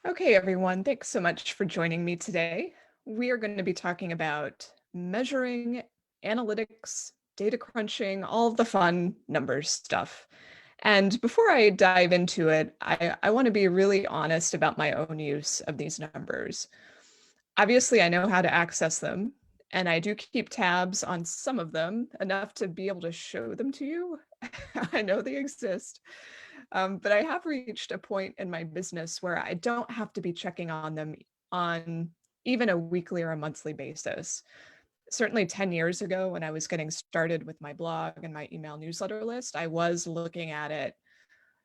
Okay, everyone, thanks so much for joining me today. We are going to be talking about measuring, analytics, data crunching, all of the fun numbers stuff. And before I dive into it, I want to be really honest about my own use of these numbers. Obviously, I know how to access them, and I do keep tabs on some of them enough to be able to show them to you. I know they exist. But I have reached a point in my business where I don't have to be checking on them on even a weekly or a monthly basis. Certainly 10 years ago, when I was getting started with my blog and my email newsletter list, I was looking at it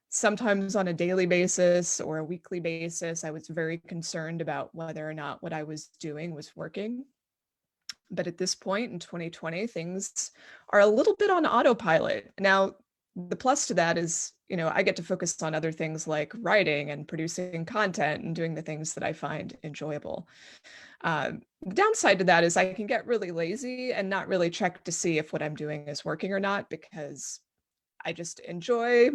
sometimes on a daily basis or a weekly basis. I was very concerned about whether or not what I was doing was working. But at this point in 2020, things are a little bit on autopilot. Now, the plus to that is, I get to focus on other things like writing and producing content and doing the things that I find enjoyable. The downside to that is I can get really lazy and not really check to see if what I'm doing is working or not because I just enjoy.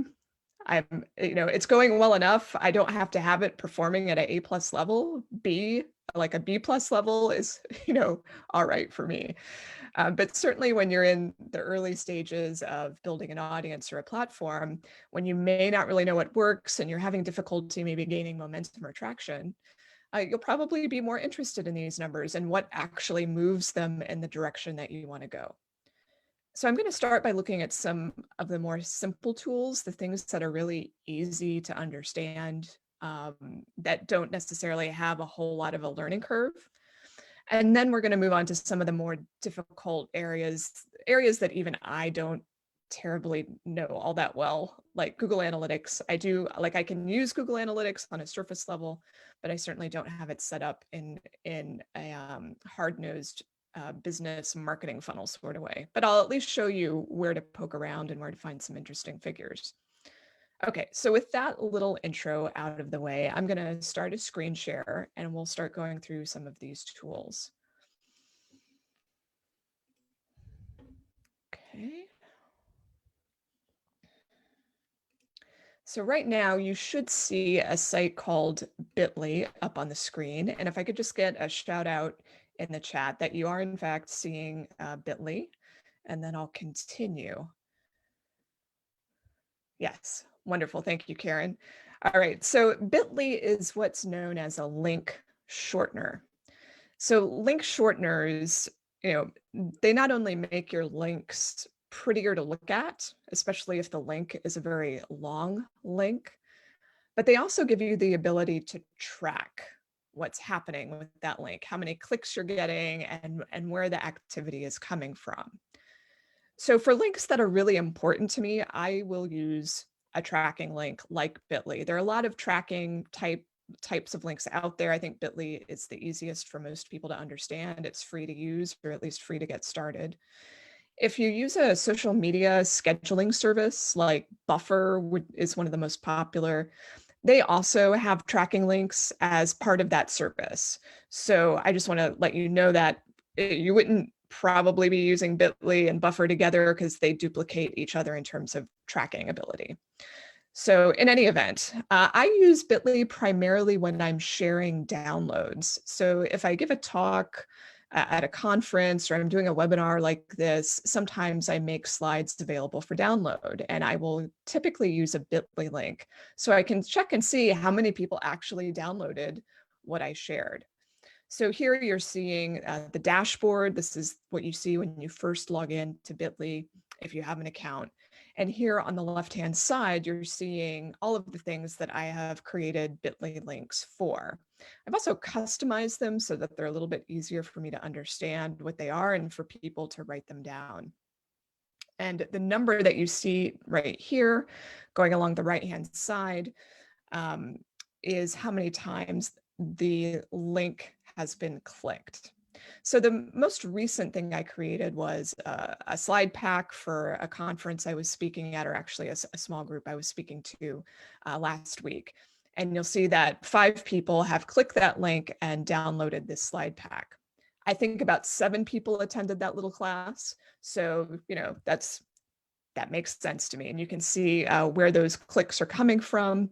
It's going well enough. I don't have to have it performing at an A plus level. Like a B plus level is, all right for me. But certainly when you're in the early stages of building an audience or a platform, when you may not really know what works and you're having difficulty maybe gaining momentum or traction, you'll probably be more interested in these numbers and what actually moves them in the direction that you want to go. So I'm going to start by looking at some of the more simple tools, the things that are really easy to understand, that don't necessarily have a whole lot of a learning curve. And then we're going to move on to some of the more difficult areas that even I don't terribly know all that well, like Google Analytics. I can use Google Analytics on a surface level, but I certainly don't have it set up in a hard-nosed business marketing funnel sort of way. But I'll at least show you where to poke around and where to find some interesting figures. Okay, so with that little intro out of the way, I'm going to start a screen share and we'll start going through some of these tools. Okay. So right now you should see a site called Bitly up on the screen. And if I could just get a shout out in the chat that you are in fact seeing Bitly, and then I'll continue. Yes, wonderful. Thank you, Karen. All right, so Bitly is what's known as a link shortener. So link shorteners, they not only make your links prettier to look at, especially if the link is a very long link, but they also give you the ability to track what's happening with that link, how many clicks you're getting, and where the activity is coming from. So for links that are really important to me, I will use a tracking link like Bitly. There are a lot of tracking types of links out there. I think Bitly is the easiest for most people to understand. It's free to use, or at least free to get started. If you use a social media scheduling service like Buffer is one of the most popular, they also have tracking links as part of that service. So I just want to let you know that you wouldn't probably be using Bitly and Buffer together because they duplicate each other in terms of tracking ability. So in any event, I use Bitly primarily when I'm sharing downloads. So if I give a talk at a conference or I'm doing a webinar like this, sometimes I make slides available for download, and I will typically use a Bitly link so I can check and see how many people actually downloaded what I shared. So here you're seeing the dashboard. This is what you see when you first log in to Bitly if you have an account. And here on the left-hand side, you're seeing all of the things that I have created Bitly links for. I've also customized them so that they're a little bit easier for me to understand what they are and for people to write them down. And the number that you see right here going along the right-hand side is how many times the link has been clicked. So the most recent thing I created was a slide pack for a conference I was speaking at, or actually a small group I was speaking to last week. And you'll see that 5 people have clicked that link and downloaded this slide pack. I think about 7 people attended that little class. So, that makes sense to me. And you can see where those clicks are coming from.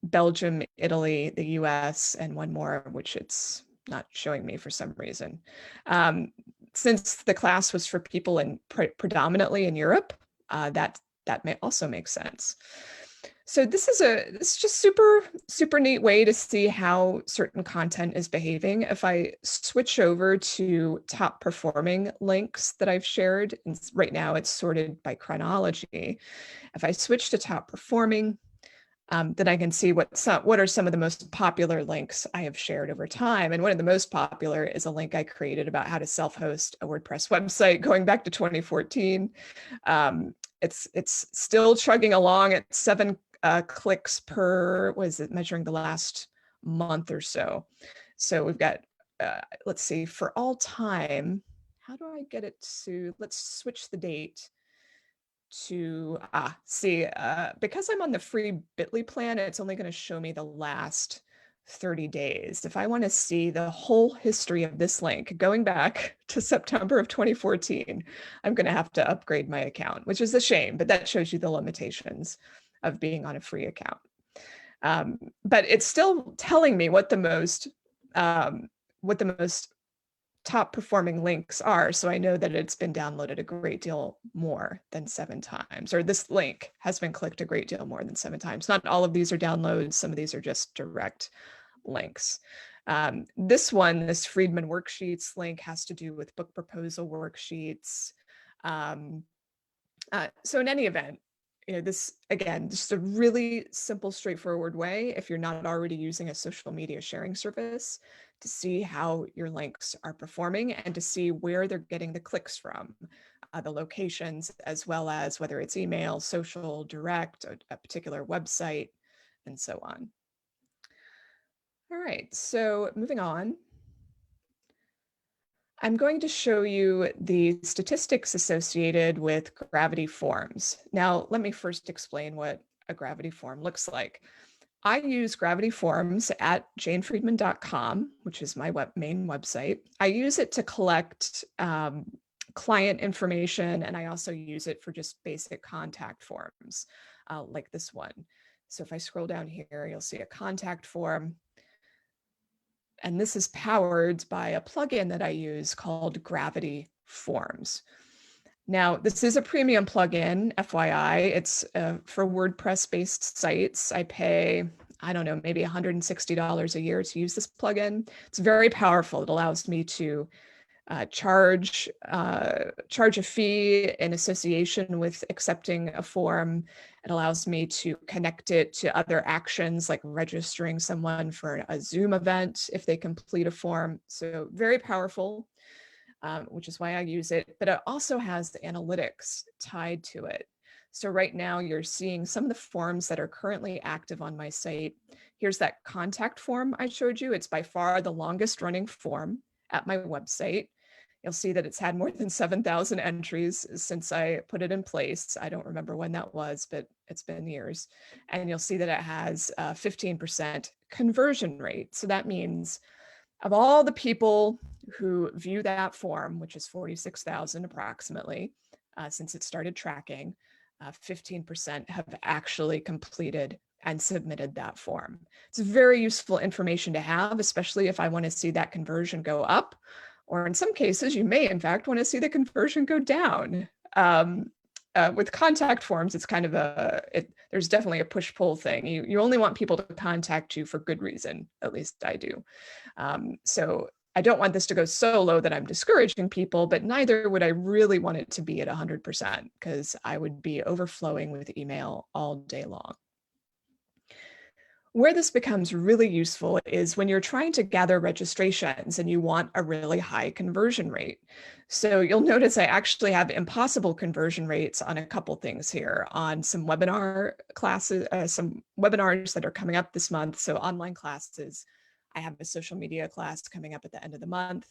Belgium, Italy, the US, and one more, which it's not showing me for some reason. Since the class was for people in predominantly in Europe, that may also make sense. So this is just super neat way to see how certain content is behaving. If I switch over to top performing links that I've shared, and right now it's sorted by chronology. If I switch to top performing, then I can see what are some of the most popular links I have shared over time. And one of the most popular is a link I created about how to self-host a WordPress website going back to 2014. It's still chugging along at 7 clicks per, was it measuring the last month or so? So we've got, let's see, for all time, how do I get it to, let's switch the date to see, because I'm on the free Bitly plan, it's only going to show me the last 30 days. If I want to see the whole history of this link going back to September of 2014, I'm going to have to upgrade my account, which is a shame, but that shows you the limitations of being on a free account. But it's still telling me what the most top performing links are. So I know that it's been downloaded a great deal more than 7 times, or this link has been clicked a great deal more than 7 times. Not all of these are downloads. Some of these are just direct links. This one, this Friedman Worksheets link, has to do with book proposal worksheets. So in any event, this, again, just a really simple, straightforward way, if you're not already using a social media sharing service, to see how your links are performing and to see where they're getting the clicks from, the locations, as well as whether it's email, social, direct, a particular website, and so on. All right, so moving on. I'm going to show you the statistics associated with gravity forms. Now, let me first explain what a gravity form looks like. I use gravity forms at janefriedman.com, which is my main website. I use it to collect client information, and I also use it for just basic contact forms like this one. So if I scroll down here, you'll see a contact form. And this is powered by a plugin that I use called Gravity Forms. Now, this is a premium plugin, FYI. It's for WordPress-based sites. I pay, I don't know, maybe $160 a year to use this plugin. It's very powerful. It allows me to charge a fee in association with accepting a form. It allows me to connect it to other actions like registering someone for a Zoom event if they complete a form. So very powerful, which is why I use it. But it also has analytics tied to it. So right now you're seeing some of the forms that are currently active on my site. Here's that contact form I showed you. It's by far the longest running form at my website. You'll see that it's had more than 7,000 entries since I put it in place. I don't remember when that was, but it's been years. And you'll see that it has a 15% conversion rate. So that means of all the people who view that form, which is 46,000 approximately, since it started tracking, 15% have actually completed and submitted that form. It's very useful information to have, especially if I want to see that conversion go up, or in some cases, you may in fact want to see the conversion go down. With contact forms, it's kind of there's definitely a push-pull thing. You only want people to contact you for good reason, at least I do. So I don't want this to go so low that I'm discouraging people, but neither would I really want it to be at 100% because I would be overflowing with email all day long. Where this becomes really useful is when you're trying to gather registrations and you want a really high conversion rate. So you'll notice I actually have impossible conversion rates on a couple things here, on some webinar classes, some webinars that are coming up this month. So online classes. I have a social media class coming up at the end of the month.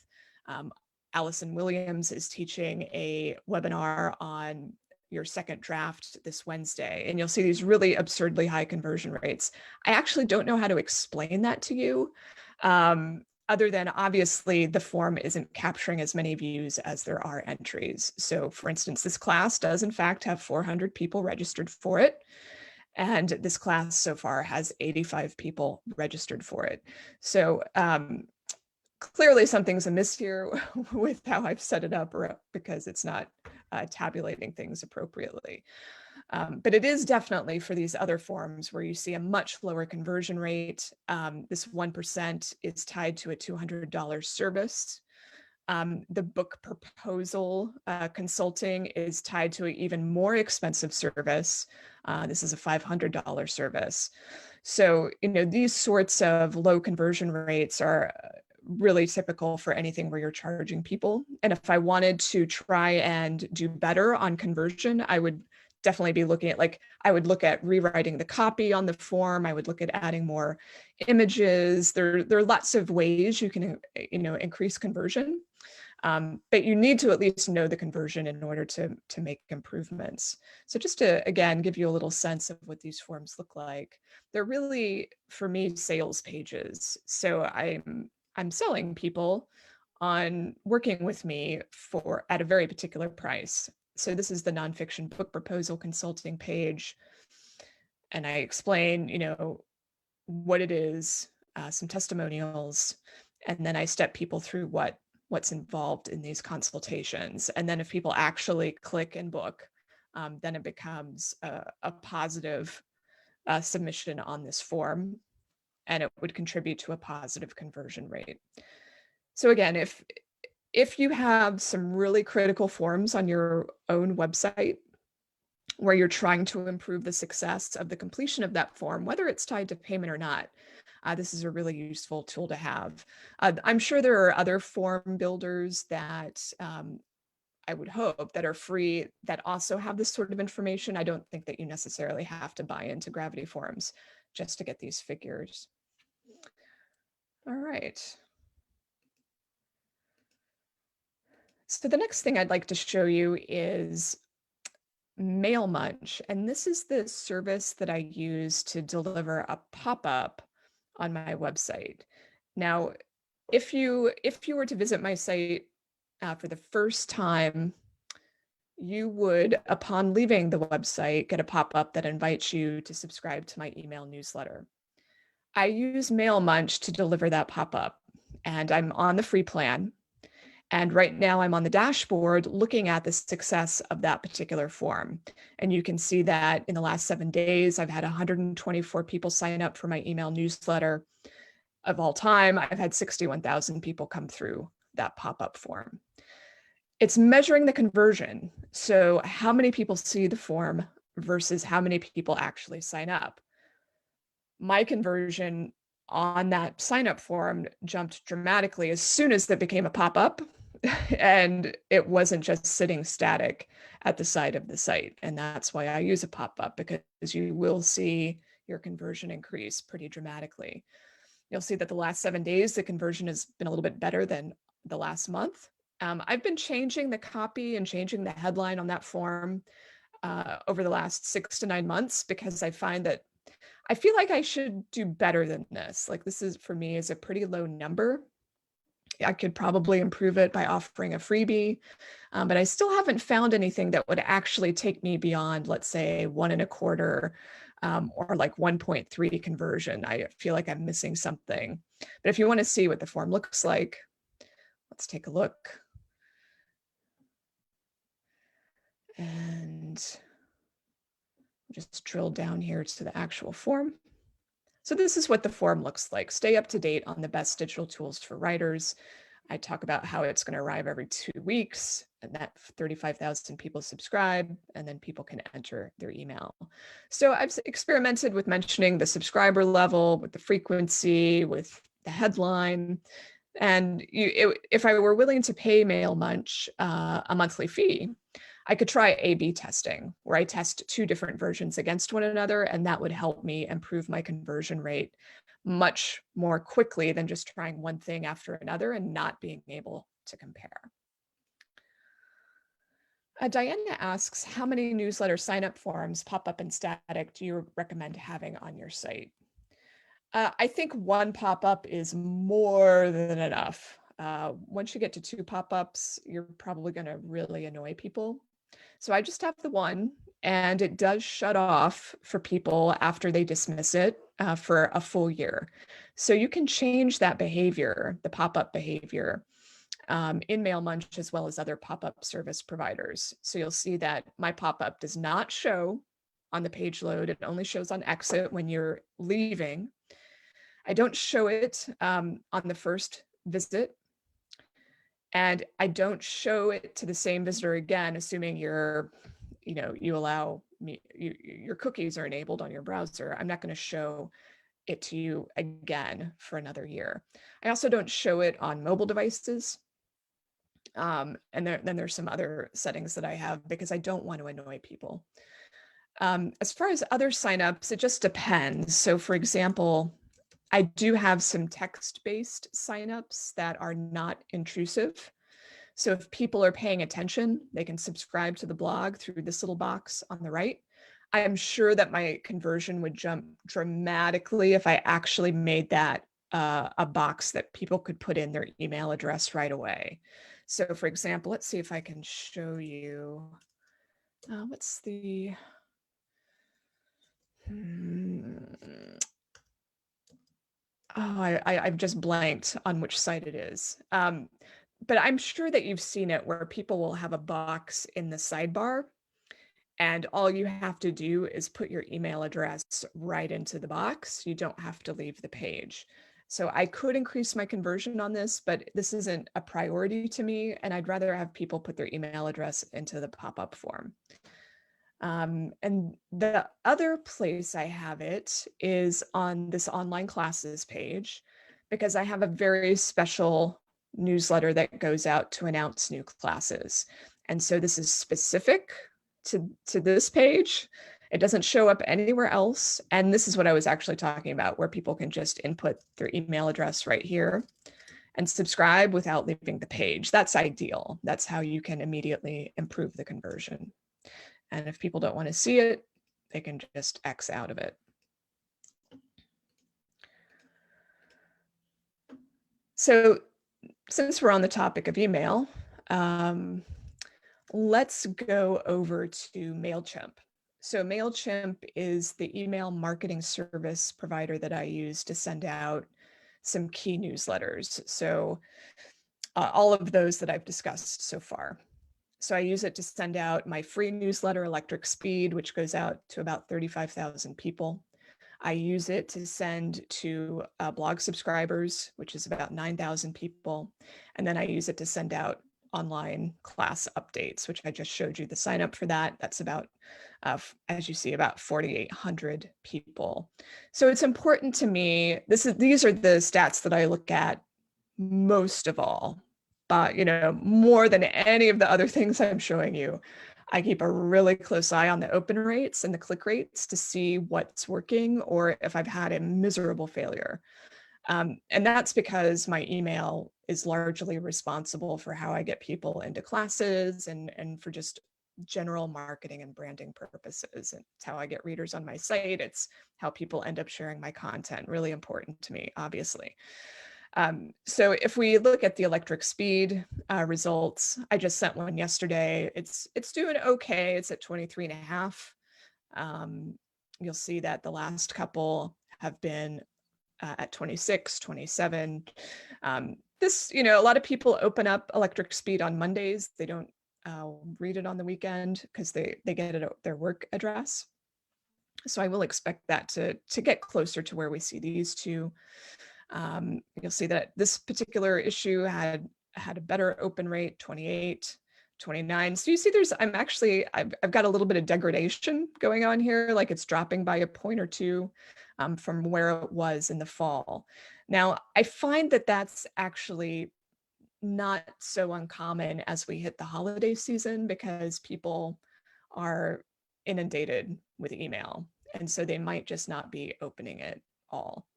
Allison Williams is teaching a webinar on your second draft this Wednesday, and you'll see these really absurdly high conversion rates. I actually don't know how to explain that to you, other than obviously the form isn't capturing as many views as there are entries. So for instance, this class does in fact have 400 people registered for it. And this class so far has 85 people registered for it. So clearly something's amiss here with how I've set it up, or because it's not tabulating things appropriately. But it is definitely for these other forms where you see a much lower conversion rate. This 1% is tied to a $200 service. The book proposal consulting is tied to an even more expensive service. This is a $500 service. So, these sorts of low conversion rates are really typical for anything where you're charging people. And if I wanted to try and do better on conversion, I would definitely be looking at, I would look at rewriting the copy on the form. I would look at adding more images. There are lots of ways you can, increase conversion. But you need to at least know the conversion in order to make improvements. So just to, again, give you a little sense of what these forms look like, they're really, for me, sales pages. So I'm selling people on working with me at a very particular price. So this is the nonfiction book proposal consulting page. And I explain, what it is, some testimonials, and then I step people through what's involved in these consultations. And then if people actually click and book, then it becomes a positive submission on this form, and it would contribute to a positive conversion rate. So again, if you have some really critical forms on your own website where you're trying to improve the success of the completion of that form, whether it's tied to payment or not, this is a really useful tool to have. I'm sure there are other form builders that I would hope that are free that also have this sort of information. I don't think that you necessarily have to buy into Gravity Forms just to get these figures. All right. So the next thing I'd like to show you is MailMunch. And this is the service that I use to deliver a pop-up on my website. Now, if you were to visit my site for the first time, you would, upon leaving the website, get a pop-up that invites you to subscribe to my email newsletter. I use MailMunch to deliver that pop-up, and I'm on the free plan. And right now I'm on the dashboard looking at the success of that particular form. And you can see that in the last 7 days, I've had 124 people sign up for my email newsletter. Of all time, I've had 61,000 people come through that pop-up form. It's measuring the conversion. So how many people see the form versus how many people actually sign up. My conversion on that sign-up form jumped dramatically as soon as that became a pop-up. And it wasn't just sitting static at the side of the site. And that's why I use a pop-up, because you will see your conversion increase pretty dramatically. You'll see that the last 7 days, the conversion has been a little bit better than the last month. I've been changing the copy and changing the headline on that form over the last 6 to 9 months, because I find that I feel like I should do better than this. Like, this is, for me, is a pretty low number. I could probably improve it by offering a freebie, but I still haven't found anything that would actually take me beyond, let's say, 1.25 or like 1.3 conversion. I feel like I'm missing something. But if you want to see what the form looks like, let's take a look. And just drill down here to the actual form. So this is what the form looks like. Stay up to date on the best digital tools for writers. I talk about how it's going to arrive every 2 weeks, and that 35,000 people subscribe, and then people can enter their email. So I've experimented with mentioning the subscriber level, with the frequency, with the headline. And if I were willing to pay MailMunch a monthly fee, I could try A/B testing, where I test 2 different versions against one another, and that would help me improve my conversion rate much more quickly than just trying one thing after another and not being able to compare. Diana asks, how many newsletter sign-up forms, pop-up and static, do you recommend having on your site? I think 1 pop-up is more than enough. Once you get to 2 pop-ups, you're probably going to really annoy people. So I just have the 1. and it does shut off for people after they dismiss it for a full year. So you can change that behavior, the pop-up behavior, in MailMunch as well as other pop-up service providers. So you'll see that my pop-up does not show on the page load. It only shows on exit when you're leaving. I don't show it on the first visit. And I don't show it to the same visitor again, assuming you allow me, your cookies are enabled on your browser. I'm not going to show it to you again for another year. I also don't show it on mobile devices. And then there's some other settings that I have because I don't want to annoy people. As far as other signups, it just depends. So for example, I do have some text-based signups that are not intrusive. So if people are paying attention, they can subscribe to the blog through this little box on the right. I am sure that my conversion would jump dramatically if I actually made that a box that people could put in their email address right away. So for example, let's see if I can show you, what's the, I've just blanked on which site it is. But I'm sure that you've seen it where people will have a box in the sidebar and all you have to do is put your email address right into the box. You don't have to leave the page. So I could increase my conversion on this, but this isn't a priority to me. And I'd rather have people put their email address into the pop-up form. And the other place I have it is on this online classes page, because I have a very special newsletter that goes out to announce new classes. And so this is specific to this page. It doesn't show up anywhere else. And this is what I was actually talking about, where people can just input their email address right here and subscribe without leaving the page. That's ideal. That's how you can immediately improve the conversion. And if people don't want to see it, they can just X out of it. So since we're on the topic of email, let's go over to MailChimp. So MailChimp is the email marketing service provider that I use to send out some key newsletters. So all of those that I've discussed so far. So I use it to send out my free newsletter, Electric Speed, which goes out to about 35,000 people. I use it to send to blog subscribers, which is about 9,000 people. And then I use it to send out online class updates, which I just showed you the sign up for that. That's about, as you see, about 4,800 people. So it's important to me. These are the stats that I look at most of all. But more than any of the other things I'm showing you, I keep a really close eye on the open rates and the click rates to see what's working or if I've had a miserable failure. And that's because my email is largely responsible for how I get people into classes and for just general marketing and branding purposes. And it's how I get readers on my site. It's how people end up sharing my content. Really important to me, obviously. So if we look at the Electric Speed results, I just sent one yesterday. It's doing okay. It's at 23.5. You'll see that the last couple have been at 26, 27. This, a lot of people open up Electric Speed on Mondays. They don't read it on the weekend because they get it at their work address. So I will expect that to get closer to where we see these two. You'll see that this particular issue had a better open rate, 28, 29. So you see I've got a little bit of degradation going on here, like it's dropping by a point or two from where it was in the fall. Now, I find that that's actually not so uncommon as we hit the holiday season because people are inundated with email. And so they might just not be opening it all.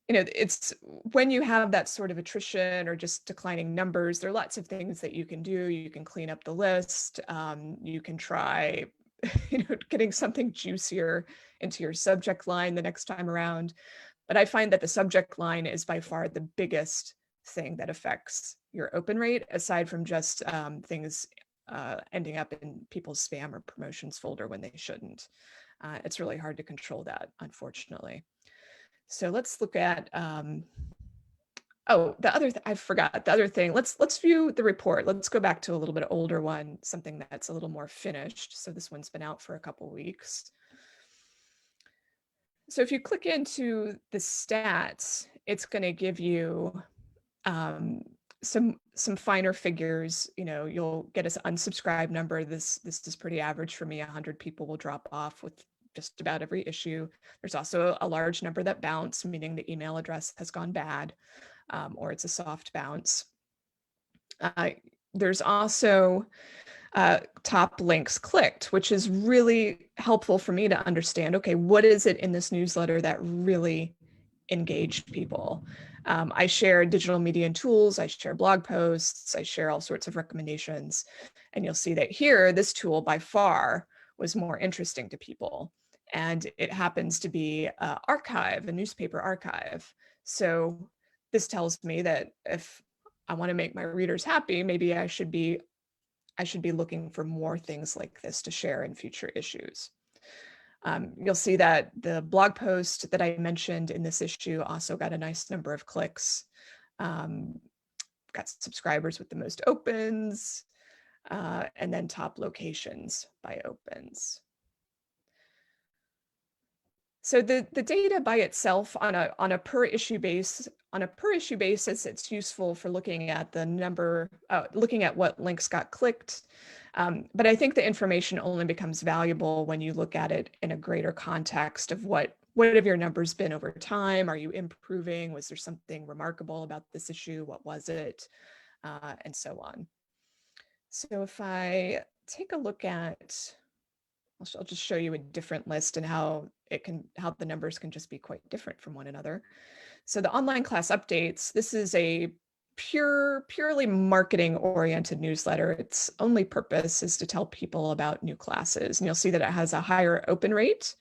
It's when you have that sort of attrition or just declining numbers, there are lots of things that you can do. You can clean up the list. You can try, getting something juicier into your subject line the next time around. But I find that the subject line is by far the biggest thing that affects your open rate, aside from just things ending up in people's spam or promotions folder when they shouldn't. It's really hard to control that, unfortunately. So let's look at, oh, I forgot the other thing. Let's view the report. Let's go back to a little bit older one, something that's a little more finished. So this one's been out for a couple weeks. So if you click into the stats, it's going to give you some finer figures. You know, you'll get an unsubscribe number. This is pretty average for me. 100 people will drop off with just about every issue. There's also a large number that bounce, meaning the email address has gone bad, or it's a soft bounce. There's also top links clicked, which is really helpful for me to understand, okay, what is it in this newsletter that really engaged people? I share digital media and tools, I share blog posts, I share all sorts of recommendations. And you'll see that here, this tool by far was more interesting to people. And it happens to be archive, a newspaper archive. So this tells me that if I want to make my readers happy, maybe I should be looking for more things like this to share in future issues. You'll see that the blog post that I mentioned in this issue also got a nice number of clicks, got subscribers with the most opens, and then top locations by opens. So the data by itself on a per issue basis, it's useful for looking at the number, looking at what links got clicked. But I think the information only becomes valuable when you look at it in a greater context of what have your numbers been over time? Are you improving? Was there something remarkable about this issue? What was it? And so on. So if I take a look at, I'll just show you a different list and how the numbers can just be quite different from one another. So the online class updates, this is a purely marketing oriented newsletter. Its only purpose is to tell people about new classes. And you'll see that it has a higher open rate.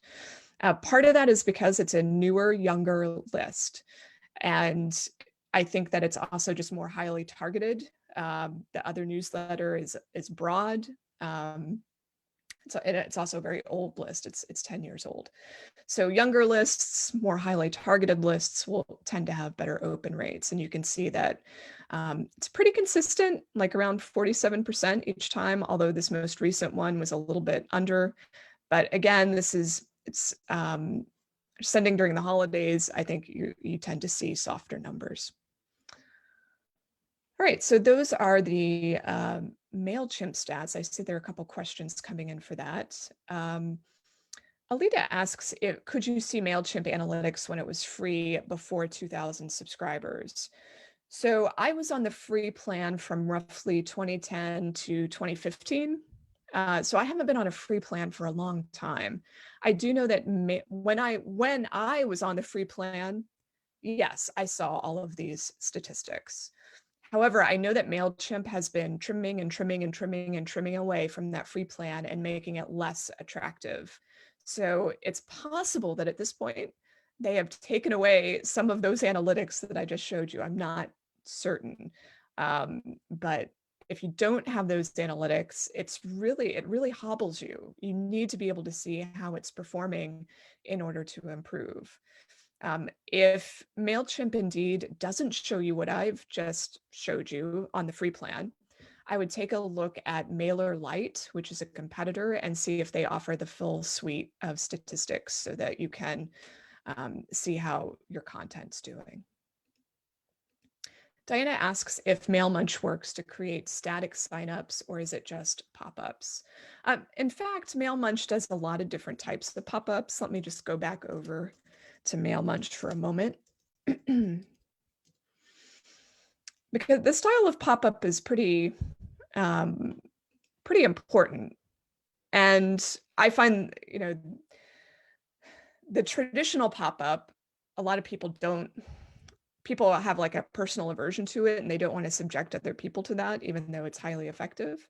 Part of that is because it's a newer, younger list. And I think that it's also just more highly targeted. The other newsletter is broad. So it's also a very old list. It's 10 years old. So younger lists, more highly targeted lists will tend to have better open rates. And you can see that it's pretty consistent, like around 47% each time, although this most recent one was a little bit under. But again, it's sending during the holidays. I think you tend to see softer numbers. All right, so those are the MailChimp stats. I see there are a couple questions coming in for that. Alita asks, could you see MailChimp analytics when it was free before 2,000 subscribers? So I was on the free plan from roughly 2010 to 2015. So I haven't been on a free plan for a long time. I do know that when I was on the free plan, yes, I saw all of these statistics. However, I know that MailChimp has been trimming and trimming and trimming and trimming away from that free plan and making it less attractive. So it's possible that at this point, they have taken away some of those analytics that I just showed you. I'm not certain. But if you don't have those analytics, it really hobbles you. You need to be able to see how it's performing in order to improve. If MailChimp indeed doesn't show you what I've just showed you on the free plan, I would take a look at MailerLite, which is a competitor, and see if they offer the full suite of statistics so that you can see how your content's doing. Diana asks if MailMunch works to create static signups, or is it just pop-ups? In fact, MailMunch does a lot of different types of pop-ups. Let me just go back over to MailMunch for a moment. Because the style of pop-up is pretty important. And I find, the traditional pop-up, a lot of people have like a personal aversion to it and they don't want to subject other people to that, even though it's highly effective.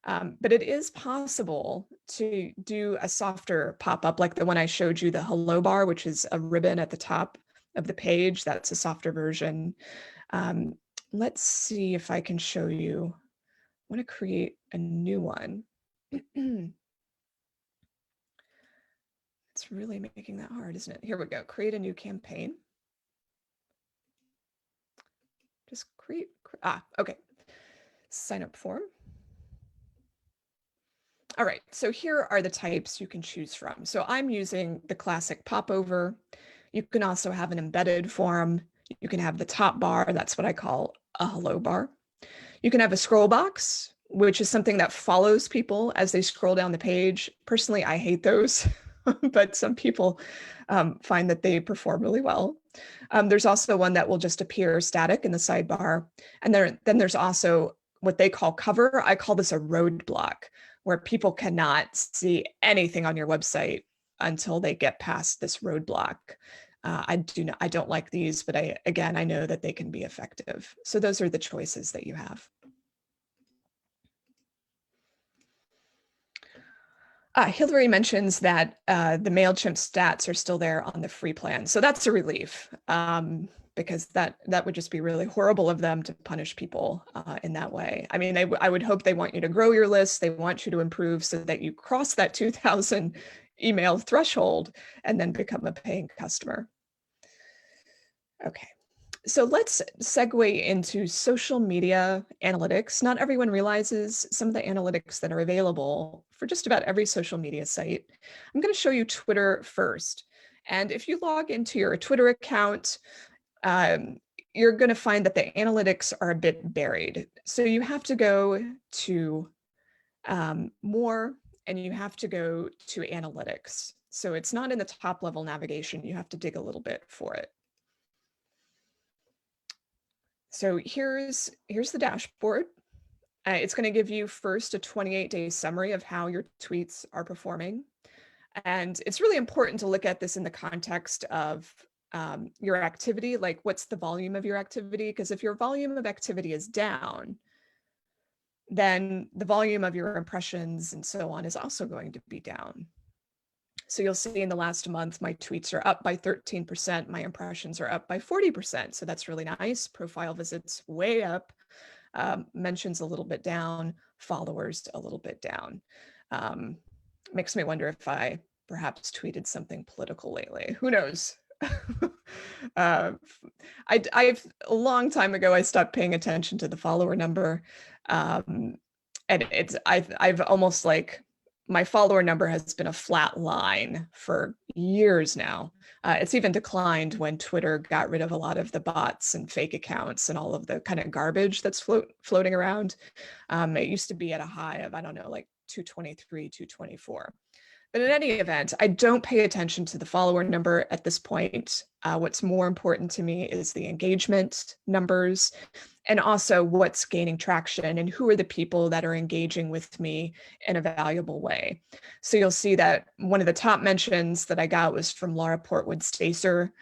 But it is possible to do a softer pop-up like the one I showed you, the hello bar, which is a ribbon at the top of the page. That's a softer version. Let's see if I can show you want to create a new one. It's really making that hard, isn't it? Here we go. Create a new campaign. Just create, okay. Sign up form. All right, so here are the types you can choose from. So I'm using the classic popover. You can also have an embedded form. You can have the top bar, that's what I call a hello bar. You can have a scroll box, which is something that follows people as they scroll down the page. Personally, I hate those, but some people find that they perform really well. There's also one that will just appear static in the sidebar. And then there's also what they call cover. I call this a roadblock, where people cannot see anything on your website until they get past this roadblock. I don't like these, but I know that they can be effective. So those are the choices that you have. Hillary mentions that the MailChimp stats are still there on the free plan. So that's a relief, because that would just be really horrible of them to punish people in that way. I mean, I would hope they want you to grow your list. They want you to improve so that you cross that 2,000 email threshold and then become a paying customer. Okay. So let's segue into social media analytics. Not everyone realizes some of the analytics that are available for just about every social media site. I'm going to show you Twitter first. And if you log into your Twitter account, you're going to find that the analytics are a bit buried. So you have to go to more, and you have to go to analytics. So it's not in the top level navigation. You have to dig a little bit for it. So here's the dashboard. It's going to give you first a 28-day summary of how your tweets are performing. And it's really important to look at this in the context of your activity, like what's the volume of your activity? Because if your volume of activity is down, then the volume of your impressions and so on is also going to be down. So you'll see in the last month, my tweets are up by 13%. My impressions are up by 40%. So that's really nice. Profile visits way up, mentions a little bit down, followers a little bit down. Makes me wonder if I perhaps tweeted something political lately. Who knows? I've a long time ago, I stopped paying attention to the follower number. And I've almost like, my follower number has been a flat line for years now. It's even declined when Twitter got rid of a lot of the bots and fake accounts and all of the kind of garbage that's floating around. It used to be at a high of, I don't know, like 223, 224. But in any event, I don't pay attention to the follower number at this point. What's more important to me is the engagement numbers, and also what's gaining traction and who are the people that are engaging with me in a valuable way. So you'll see that one of the top mentions that I got was from Laura Portwood Stacer.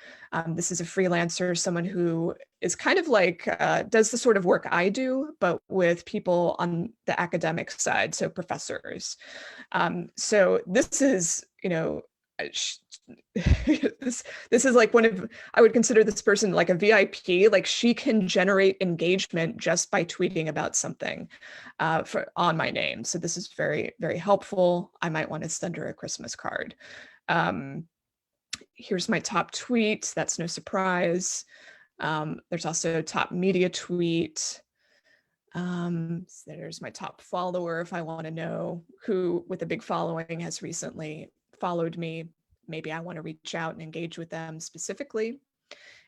This is a freelancer, someone who is kind of like, does the sort of work I do, but with people on the academic side, so professors. So this is, this is like I would consider this person like a VIP. Like, she can generate engagement just by tweeting about something on my name. So this is very, very helpful. I might want to send her a Christmas card. Here's my top tweet. That's no surprise. There's also a top media tweet. So there's my top follower if I want to know who with a big following has recently followed me. Maybe I want to reach out and engage with them specifically.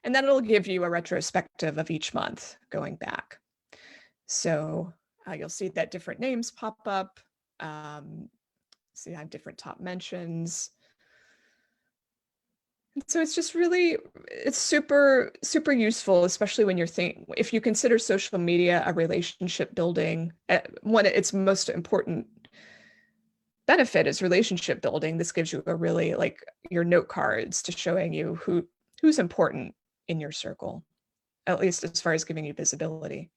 And then it'll give you a retrospective of each month going back. So you'll see that different names pop up. See, I have different top mentions. So it's just really, it's super, super useful, especially when if you consider social media a relationship building, one of its most important benefit is relationship building. This gives you a really, like, your note cards to showing you who's important in your circle, at least as far as giving you visibility.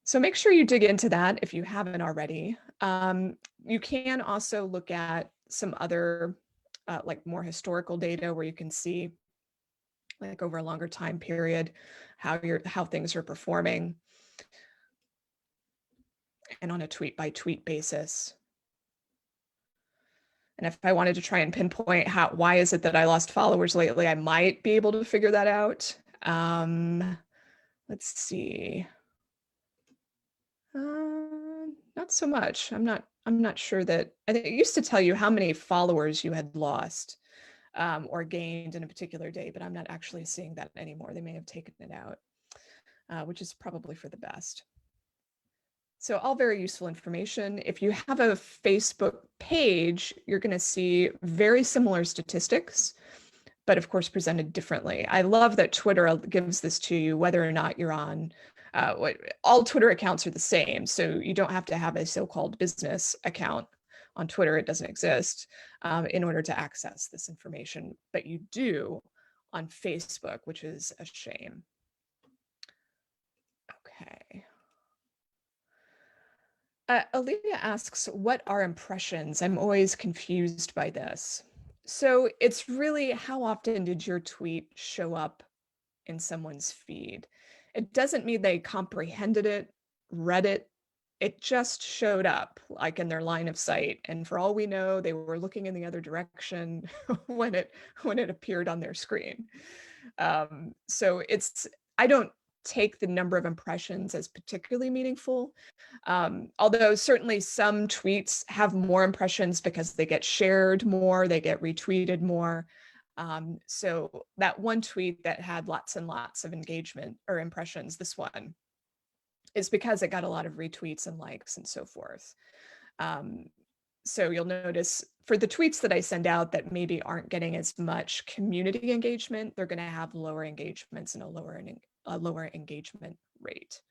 So make sure you dig into that if you haven't already. You can also look at some other like more historical data where you can see, like, over a longer time period, how things are performing. and on a tweet by tweet basis. And if I wanted to try and pinpoint why is it that I lost followers lately, I might be able to figure that out. Let's see. Not so much. I'm not sure that, I think it used to tell you how many followers you had lost or gained in a particular day, but I'm not actually seeing that anymore. They may have taken it out, which is probably for the best. So all very useful information. If you have a Facebook page, you're going to see very similar statistics, but of course presented differently. I love that Twitter gives this to you whether or not you're on, all Twitter accounts are the same. So you don't have to have a so-called business account on Twitter. It doesn't exist in order to access this information, but you do on Facebook, which is a shame. Okay. Aaliyah asks, what are impressions? I'm always confused by this. So it's really how often did your tweet show up in someone's feed? It doesn't mean they comprehended it, read it. It just showed up like in their line of sight. And for all we know, they were looking in the other direction when it appeared on their screen. So I don't take the number of impressions as particularly meaningful. Although certainly some tweets have more impressions because they get shared more, they get retweeted more. So that one tweet that had lots and lots of engagement or impressions, this one, is because it got a lot of retweets and likes and so forth. So you'll notice for the tweets that I send out that maybe aren't getting as much community engagement, they're going to have lower engagements and a lower engagement rate.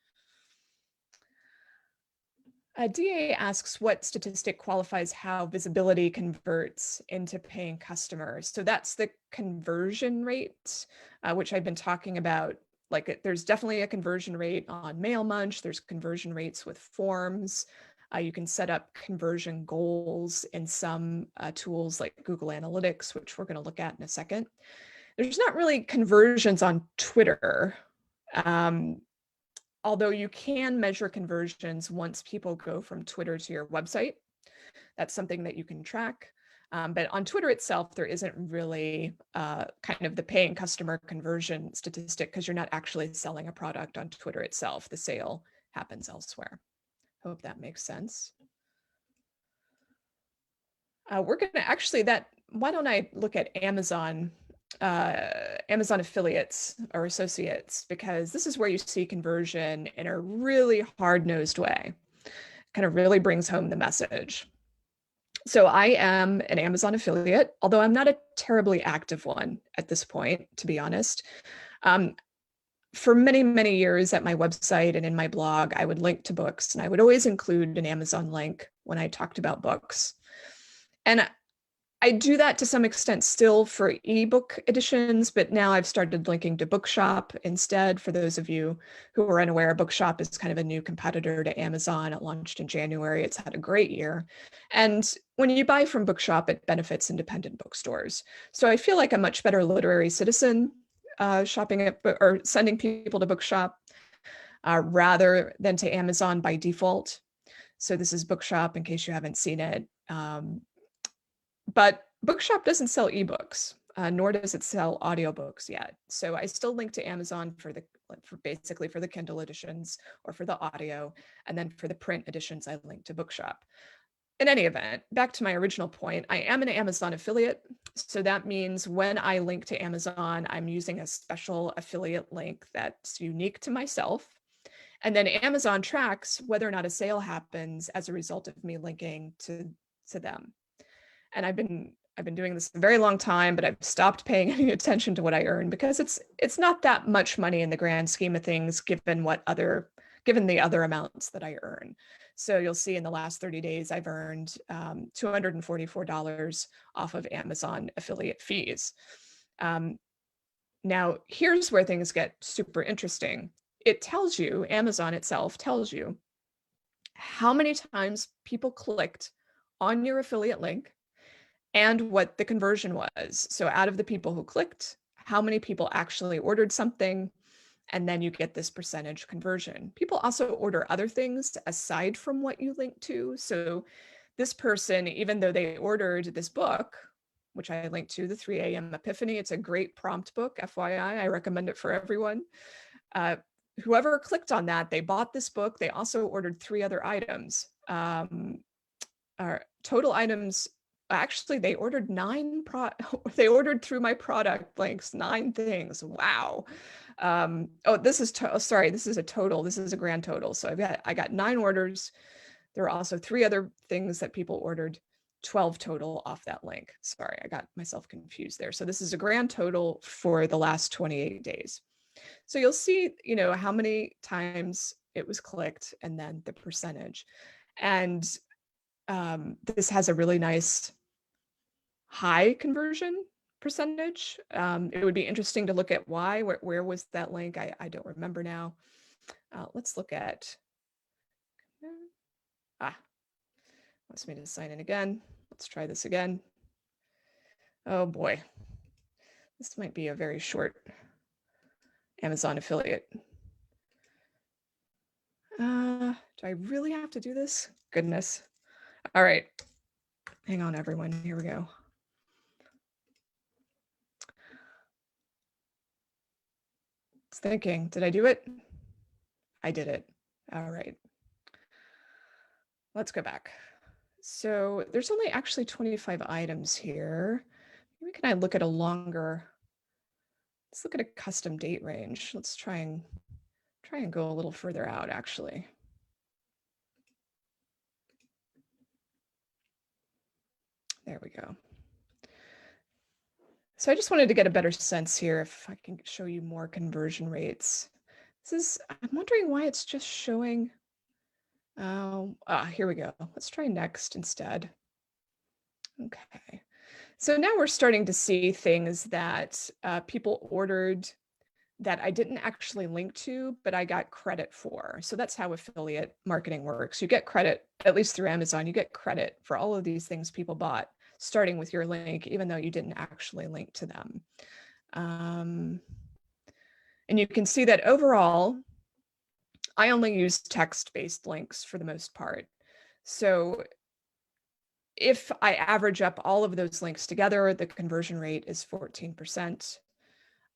DA asks what statistic qualifies how visibility converts into paying customers. So that's the conversion rate, which I've been talking about. Like there's definitely a conversion rate on Mailmunch. There's conversion rates with forms. You can set up conversion goals in some tools like Google Analytics, which we're going to look at in a second. There's not really conversions on Twitter. Although you can measure conversions once people go from Twitter to your website. That's something that you can track. But on Twitter itself, there isn't really kind of the paying customer conversion statistic because you're not actually selling a product on Twitter itself. The sale happens elsewhere. Hope that makes sense. We're going to actually why don't I look at Amazon affiliates or associates, because this is where you see conversion in a really hard-nosed way. Kind of really brings home the message. So I am an Amazon affiliate, although I'm not a terribly active one at this point, to be honest. For many, many years at my website and in my blog, I would link to books, and I would always include an Amazon link when I talked about books. And I do that to some extent still for ebook editions, but now I've started linking to Bookshop instead. For those of you who are unaware, Bookshop is kind of a new competitor to Amazon. It launched in January. It's had a great year. And when you buy from Bookshop, it benefits independent bookstores. So I feel like a much better literary citizen shopping at or sending people to Bookshop rather than to Amazon by default. So this is Bookshop in case you haven't seen it. But Bookshop doesn't sell ebooks, nor does it sell audiobooks yet. So I still link to Amazon basically for the Kindle editions or for the audio, and then for the print editions, I link to Bookshop. In any event, back to my original point, I am an Amazon affiliate. So that means when I link to Amazon, I'm using a special affiliate link that's unique to myself. And then Amazon tracks whether or not a sale happens as a result of me linking to them. And I've been doing this a very long time, but I've stopped paying any attention to what I earn because it's not that much money in the grand scheme of things, given the other amounts that I earn. So you'll see in the last 30 days, I've earned $244 off of Amazon affiliate fees. Now, here's where things get super interesting. Amazon itself tells you how many times people clicked on your affiliate link and what the conversion was. So out of the people who clicked, how many people actually ordered something, And then you get this percentage conversion. People also order other things aside from what you link to. So this person, even though they ordered this book, which I linked to, the 3 a.m. Epiphany, it's a great prompt book, FYI. I recommend it for everyone. Whoever clicked on that, they bought this book. They also ordered 3 other items. Total items, actually, they ordered they ordered through my product links 9 things. Wow. Oh, this is sorry, this is a total. This is a grand total. So I got 9 orders. There were also 3 other things that people ordered, 12 total off that link. Sorry, I got myself confused there. So this is a grand total for the last 28 days. So you'll see, how many times it was clicked and then the percentage. And this has a really nice high conversion percentage. It would be interesting to look at why. Where was that link? I don't remember now. Let's look at, wants me to sign in again. Let's try this again. Oh boy, this might be a very short Amazon affiliate. Do I really have to do this? Goodness. All right, hang on everyone, here we go. It's thinking, did I do it? I did it. All right. Let's go back. So there's only actually 25 items here. Maybe can I look at a longer, let's look at a custom date range. Let's try and go a little further out actually. There we go. So I just wanted to get a better sense here if I can show you more conversion rates. I'm wondering why it's just showing. Here we go. Let's try next instead. Okay. So now we're starting to see things that people ordered that I didn't actually link to, but I got credit for. So that's how affiliate marketing works. You get credit, at least through Amazon, you get credit for all of these things people bought, starting with your link, even though you didn't actually link to them. And you can see that overall, I only use text-based links for the most part. So if I average up all of those links together, the conversion rate is 14%.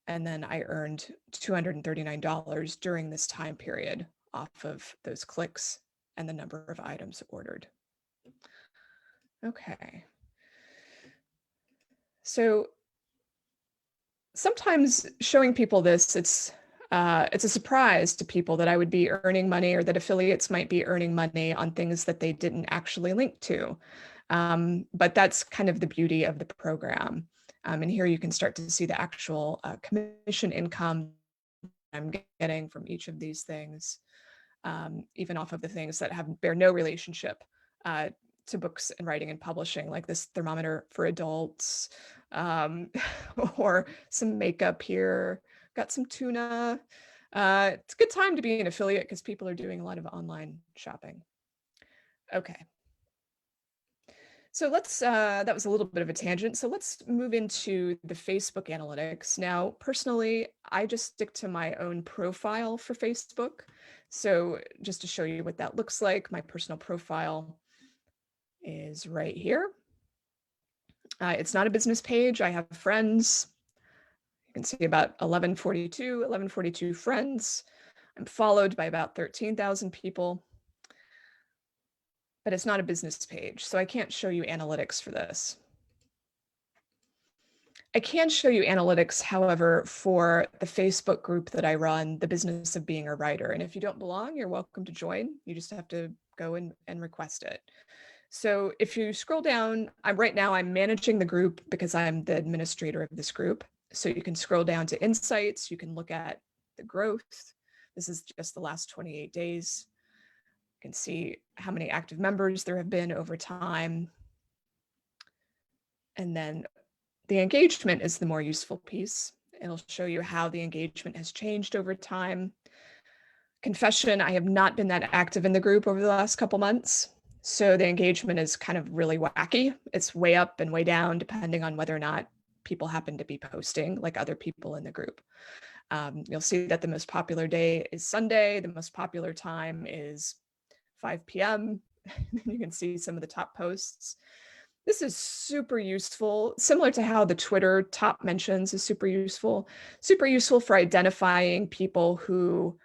And then I earned $239 during this time period off of those clicks and the number of items ordered. Okay. So sometimes showing people this, it's a surprise to people that I would be earning money or that affiliates might be earning money on things that they didn't actually link to. But that's kind of the beauty of the program. And here you can start to see the actual commission income I'm getting from each of these things, even off of the things that bear no relationship to books and writing and publishing, like this thermometer for adults, or some makeup here, got some tuna. It's a good time to be an affiliate because people are doing a lot of online shopping. Okay. So that was a little bit of a tangent. So let's move into the Facebook analytics. Now, personally, I just stick to my own profile for Facebook. So just to show you what that looks like, my personal profile is right here. It's not a business page. I have friends. You can see about 1142 friends. I'm followed by about 13,000 people. But it's not a business page, so I can't show you analytics for this. I can show you analytics, however, for the Facebook group that I run, The Business of Being a Writer. And if you don't belong, you're welcome to join. You just have to go and request it. So if you scroll down, right now I'm managing the group because I'm the administrator of this group. So you can scroll down to insights. You can look at the growth. This is just the last 28 days. You can see how many active members there have been over time. And then the engagement is the more useful piece. It'll show you how the engagement has changed over time. Confession, I have not been that active in the group over the last couple months. So the engagement is kind of really wacky. It's way up and way down, depending on whether or not people happen to be posting like other people in the group. You'll see that the most popular day is Sunday. The most popular time is 5 p.m. You can see some of the top posts. This is super useful, similar to how the Twitter top mentions is super useful for identifying people who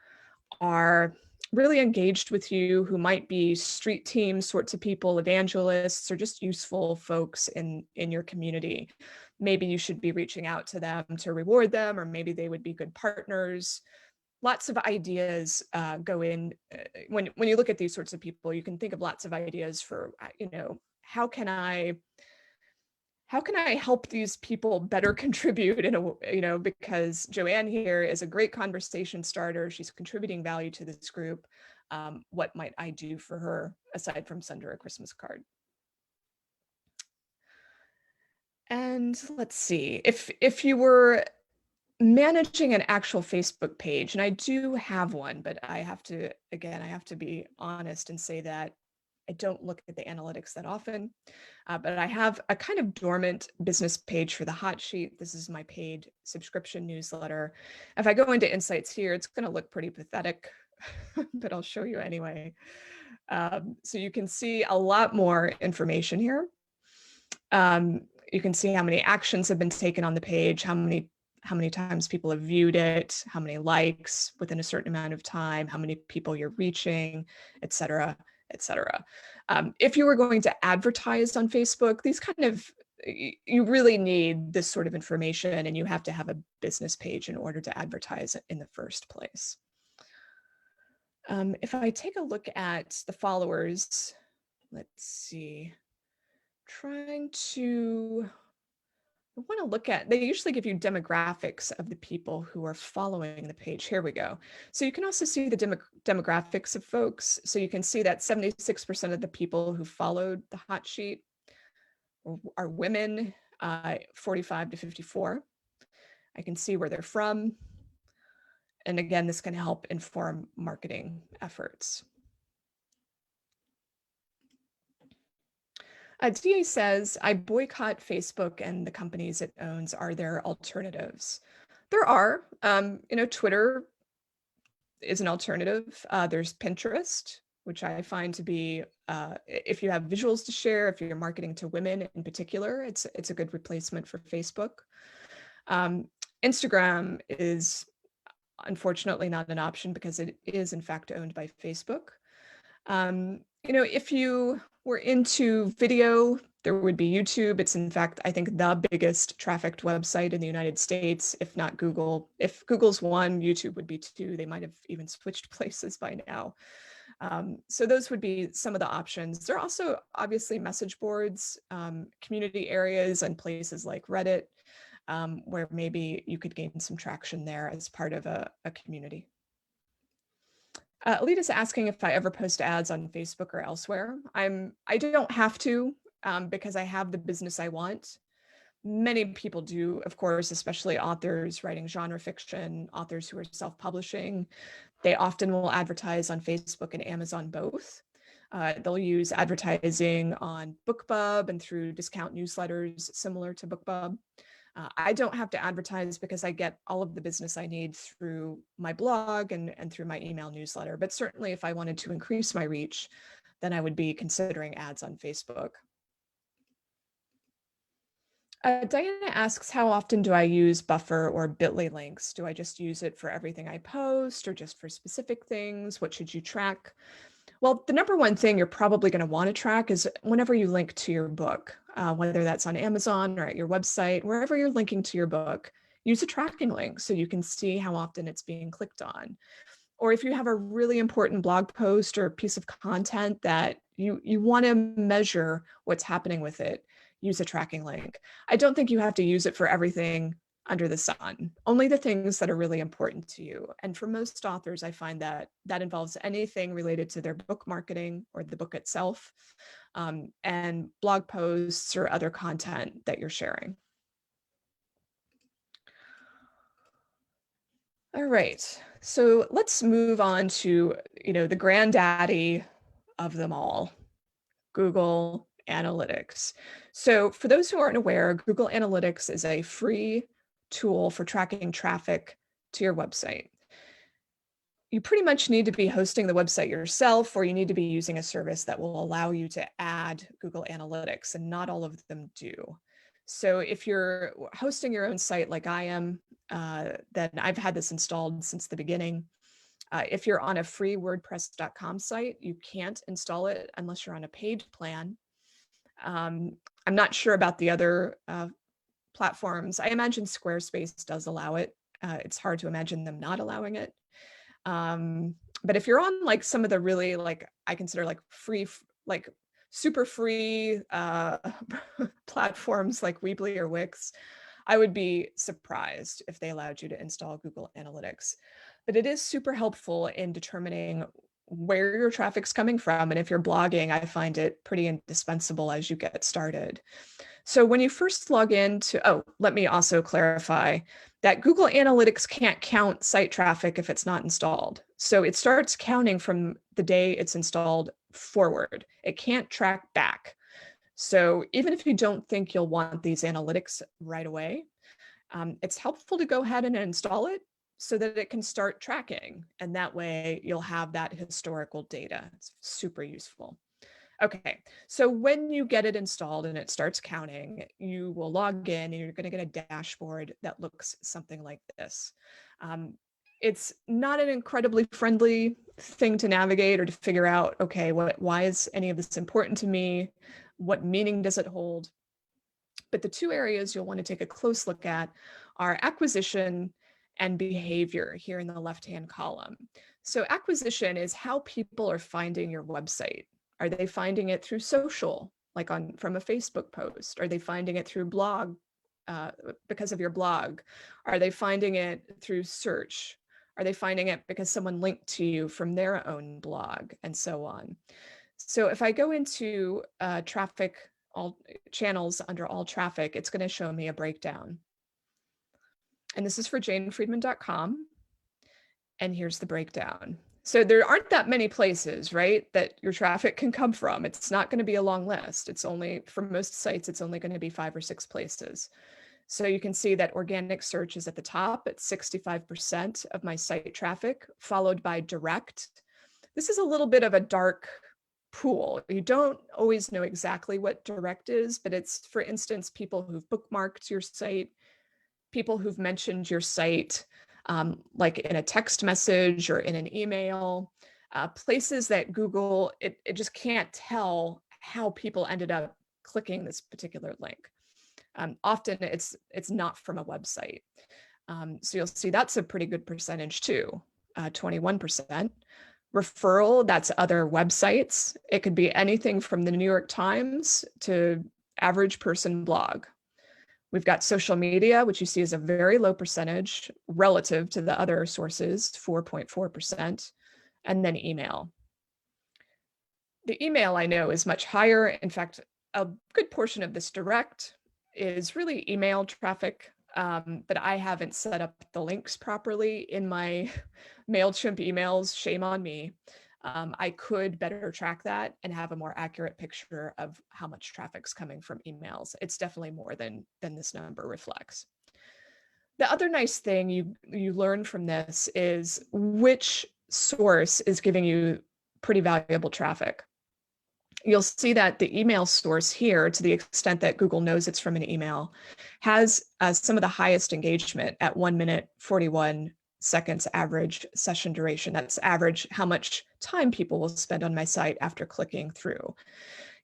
are really engaged with you, who might be street team sorts of people, evangelists, or just useful folks in your community. Maybe you should be reaching out to them to reward them, or maybe they would be good partners. Lots of ideas go in when you look at these sorts of people. You can think of lots of ideas for how can I help these people better contribute because Joanne here is a great conversation starter. She's contributing value to this group. What might I do for her aside from send her a Christmas card? And let's see, if you were managing an actual Facebook page, and I do have one, but I have to be honest and say that I don't look at the analytics that often, but I have a kind of dormant business page for the hot sheet. This is my paid subscription newsletter. If I go into insights here, it's going to look pretty pathetic, but I'll show you anyway. So you can see a lot more information here. You can see how many actions have been taken on the page, how many times people have viewed it, how many likes within a certain amount of time, how many people you're reaching, et cetera, et cetera. If you were going to advertise on Facebook, you really need this sort of information, and you have to have a business page in order to advertise it in the first place. If I take a look at the followers, let's see, I want to look at, they usually give you demographics of the people who are following the page. Here we go. So you can also see the demographics of folks. So you can see that 76% of the people who followed the hot sheet are women, 45 to 54. I can see where they're from. And again, this can help inform marketing efforts. DA says, I boycott Facebook and the companies it owns. Are there alternatives? There are. Twitter is an alternative. There's Pinterest, which I find to be, if you have visuals to share, if you're marketing to women in particular, it's a good replacement for Facebook. Instagram is unfortunately not an option because it is in fact owned by Facebook. If you were into video, there would be YouTube. It's in fact, I think, the biggest trafficked website in the United States, if not Google. If Google's one, YouTube would be two. They might have even switched places by now. So those would be some of the options. There are also obviously message boards, community areas, and places like Reddit, where maybe you could gain some traction there as part of a community. Alita's asking if I ever post ads on Facebook or elsewhere. I don't have to because I have the business I want. Many people do, of course, especially authors writing genre fiction, authors who are self-publishing. They often will advertise on Facebook and Amazon both. They'll use advertising on BookBub and through discount newsletters similar to BookBub. I don't have to advertise because I get all of the business I need through my blog and through my email newsletter. But certainly if I wanted to increase my reach, then I would be considering ads on Facebook. Diana asks, how often do I use Buffer or Bitly links? Do I just use it for everything I post or just for specific things? What should you track? Well, the number one thing you're probably going to want to track is whenever you link to your book, whether that's on Amazon or at your website, wherever you're linking to your book, use a tracking link so you can see how often it's being clicked on. Or if you have a really important blog post or piece of content that you want to measure what's happening with it, use a tracking link. I don't think you have to use it for everything under the sun, only the things that are really important to you. And for most authors, I find that involves anything related to their book marketing or the book itself, and blog posts or other content that you're sharing. All right, so let's move on to, the granddaddy of them all, Google Analytics. So for those who aren't aware, Google Analytics is a free tool for tracking traffic to your website. You pretty much need to be hosting the website yourself, or you need to be using a service that will allow you to add Google Analytics, and not all of them do. So if you're hosting your own site like I am, then I've had this installed since the beginning. If you're on a free WordPress.com site, you can't install it unless you're on a paid plan. I'm not sure about the other platforms. I imagine Squarespace does allow it. It's hard to imagine them not allowing it. But if you're on like some of the really I consider like free, like super free platforms like Weebly or Wix, I would be surprised if they allowed you to install Google Analytics. But it is super helpful in determining where your traffic's coming from. And if you're blogging, I find it pretty indispensable as you get started. So when you first log into, let me also clarify that Google Analytics can't count site traffic if it's not installed. So it starts counting from the day it's installed forward. It can't track back. So even if you don't think you'll want these analytics right away, it's helpful to go ahead and install it so that it can start tracking. And that way you'll have that historical data. It's super useful. Okay, so when you get it installed and it starts counting, you will log in and you're going to get a dashboard that looks something like this. It's not an incredibly friendly thing to navigate or to figure out, okay, why is any of this important to me? What meaning does it hold? But the two areas you'll want to take a close look at are acquisition and behavior here in the left-hand column. So acquisition is how people are finding your website. Are they finding it through social, like from a Facebook post? Are they finding it through blog, because of your blog? Are they finding it through search? Are they finding it because someone linked to you from their own blog, and so on? So if I go into traffic, all channels under all traffic, it's going to show me a breakdown. And this is for janefriedman.com. And here's the breakdown. So there aren't that many places, right, that your traffic can come from. It's not going to be a long list. It's only, for most sites, it's only going to be 5 or 6 places. So you can see that organic search is at the top at 65% of my site traffic, followed by direct. This is a little bit of a dark pool. You don't always know exactly what direct is, but it's, for instance, people who've bookmarked your site, people who've mentioned your site, like in a text message or in an email, places that Google, it just can't tell how people ended up clicking this particular link. Often it's not from a website. So you'll see that's a pretty good percentage too, 21%. Referral, that's other websites. It could be anything from the New York Times to average person blog. We've got social media, which you see is a very low percentage relative to the other sources, 4.4%, and then email. The email I know is much higher. In fact, a good portion of this direct is really email traffic, but I haven't set up the links properly in my MailChimp emails. Shame on me. I could better track that and have a more accurate picture of how much traffic's coming from emails. It's definitely more than this number reflects. The other nice thing you learn from this is which source is giving you pretty valuable traffic. You'll see that the email source here, to the extent that Google knows it's from an email, has some of the highest engagement at 1 minute 41 seconds average session duration. That's average how much time people will spend on my site after clicking through.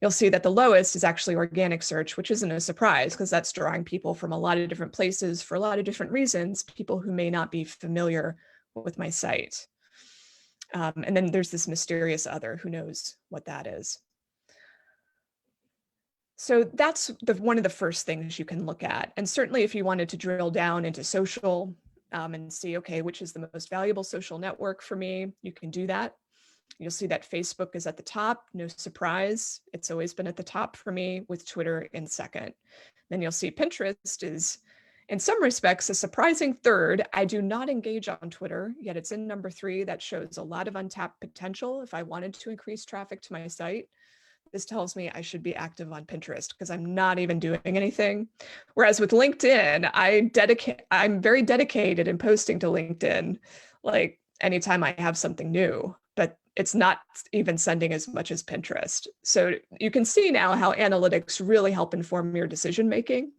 You'll see that the lowest is actually organic search, which isn't a surprise because that's drawing people from a lot of different places for a lot of different reasons, people who may not be familiar with my site. And then there's this mysterious other, who knows what that is. So that's one of the first things you can look at. And certainly if you wanted to drill down into social and see, okay, which is the most valuable social network for me, you can do that. You'll see that Facebook is at the top, no surprise. It's always been at the top for me, with Twitter in second. Then you'll see Pinterest is, in some respects, a surprising third. I do not engage on Twitter, yet it's in number 3. That shows a lot of untapped potential if I wanted to increase traffic to my site. this tells me I should be active on Pinterest because I'm not even doing anything. Whereas with LinkedIn, I'm very dedicated in posting to LinkedIn, like anytime I have something new, but it's not even sending as much as Pinterest. So you can see now how analytics really help inform your decision making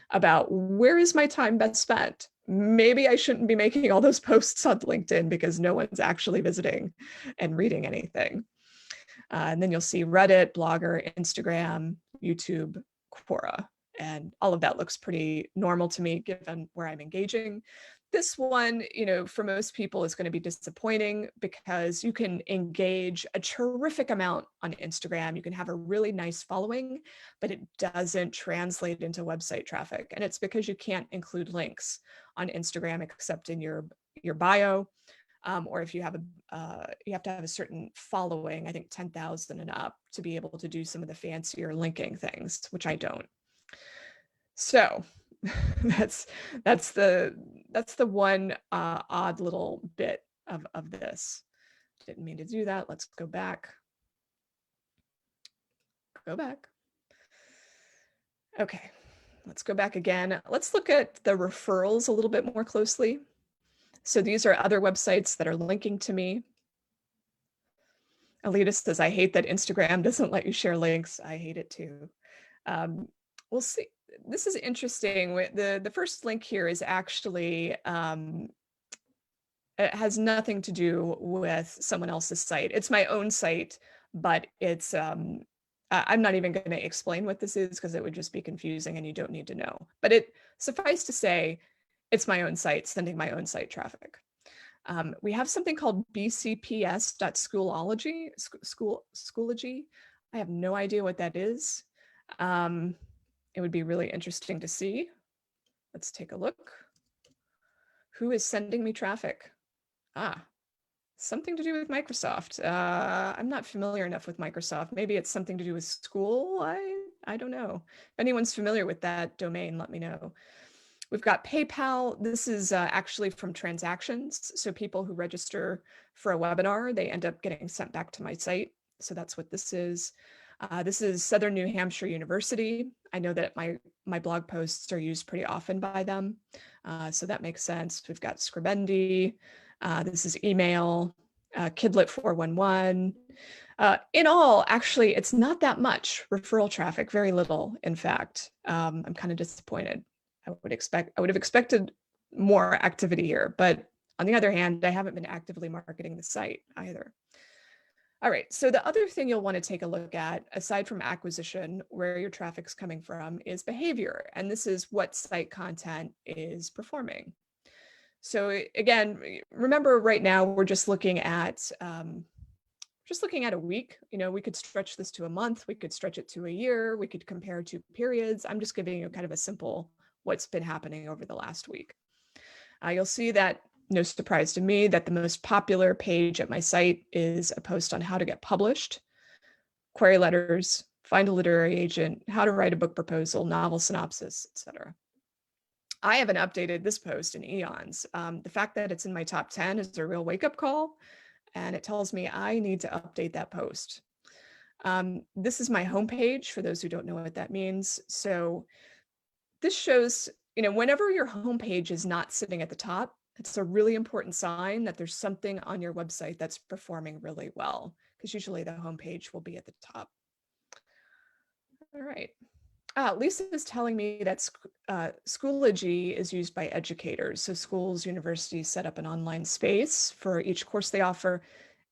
about where is my time best spent. Maybe I shouldn't be making all those posts on LinkedIn because no one's actually visiting and reading anything. And then you'll see Reddit, Blogger, Instagram, YouTube, Quora. And all of that looks pretty normal to me given where I'm engaging. This one, for most people is going to be disappointing because you can engage a terrific amount on Instagram. You can have a really nice following, but it doesn't translate into website traffic. And it's because you can't include links on Instagram except in your bio. Or if you have you have to have a certain following, I think 10,000 and up, to be able to do some of the fancier linking things, which I don't. So that's the one odd little bit of this. Didn't mean to do that. Let's go back. Go back. Okay, let's go back again. Let's look at the referrals a little bit more closely. So these are other websites that are linking to me. Alita says, I hate that Instagram doesn't let you share links. I hate it too. We'll see. This is interesting. The first link here is actually, it has nothing to do with someone else's site. It's my own site, but it's, I'm not even going to explain what this is because it would just be confusing and you don't need to know. But it suffice to say, it's my own site, sending my own site traffic. We have something called bcps.schoology. Schoology. I have no idea what that is. It would be really interesting to see. Let's take a look. Who is sending me traffic? Something to do with Microsoft. I'm not familiar enough with Microsoft. Maybe it's something to do with school. I don't know. If anyone's familiar with that domain, let me know. We've got PayPal. This is actually from transactions. So people who register for a webinar, they end up getting sent back to my site. So that's what this is. This is Southern New Hampshire University. I know that my blog posts are used pretty often by them. So that makes sense. We've got Scribendi. This is email, Kidlit 411. In all, actually, it's not that much referral traffic, very little, in fact. I'm kind of disappointed. I would have expected more activity here, but on the other hand, I haven't been actively marketing the site either. All right, so the other thing you'll want to take a look at, aside from acquisition, where your traffic's coming from, is behavior. And this is what site content is performing. So again, remember right now, we're just looking at a week. We could stretch this to a month, we could stretch it to a year, we could compare two periods. I'm just giving you kind of a simple what's been happening over the last week. You'll see that, no surprise to me, that the most popular page at my site is a post on how to get published, query letters, find a literary agent, how to write a book proposal, novel synopsis, etc. I haven't updated this post in eons. The fact that it's in my top 10 is a real wake-up call, and it tells me I need to update that post. This is my homepage, for those who don't know what that means. So this shows, whenever your homepage is not sitting at the top, it's a really important sign that there's something on your website that's performing really well, because usually the homepage will be at the top. All right. Lisa is telling me that Schoology is used by educators. So schools, universities set up an online space for each course they offer,